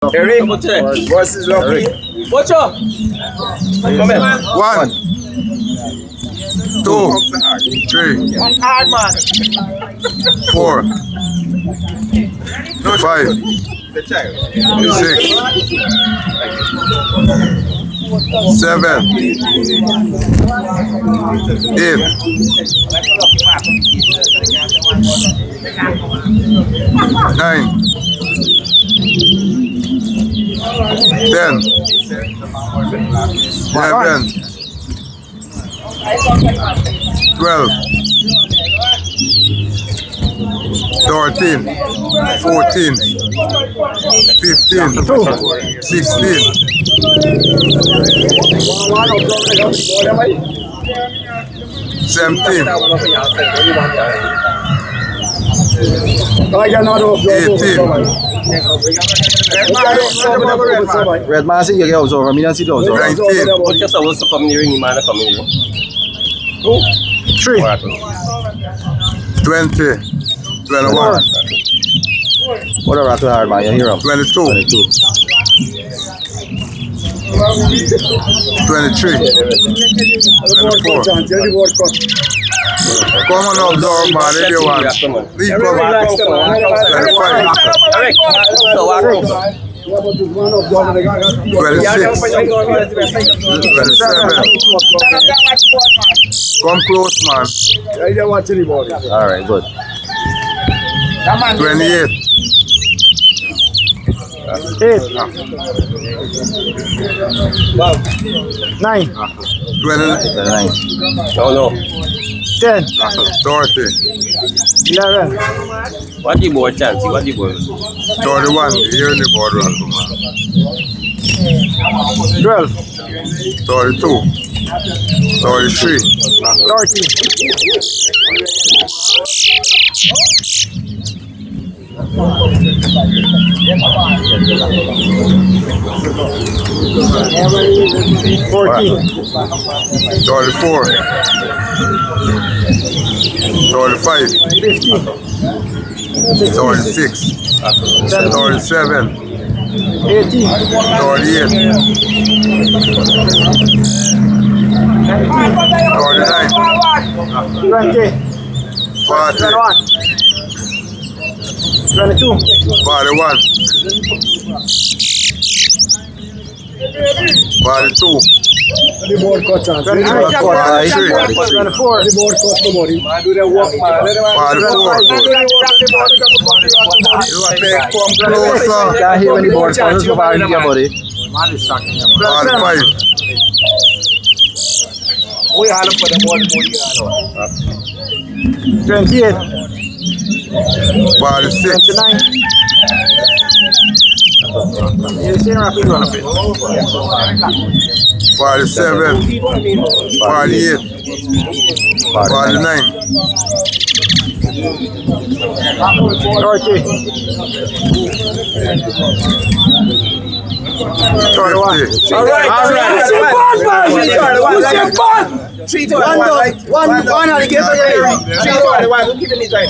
Eric, what's his lucky? Watch out! Come here. 1, 2, 3, Hard man. 4, 5, The child. 6, 7, 8, 9, 10, 11, 12, 13, 14, 15, 16, 17, 18, Red man si you also from Milan City also. 19, Watch yourself also come near in man come near. 3, 20, 21, What a rattle hard man, you hear him. 22, 22. 23, 24. Come on observe man if you want. Leave come 25, Eric, so walk over. 26, 27. Come close man. Alright, good. 28, 9. 20, 29. No. 10. 30, 11. What the board chance? What the board? 31. Here in the board run. 12. 32, 33, 13. 14. 34, 35, 15. 36, 37, 18. 38, 39, 20. 40, 21. 22. 41, 42, 23. 24. 44. You want to come closer. Can't hear any board sounds so far in your body. 45, 28. 46, 29. You see rapid one. 47, 48, 49, 30. 50. All right. 3 to 1. One alligator. 3 to 1. Who keeping it right?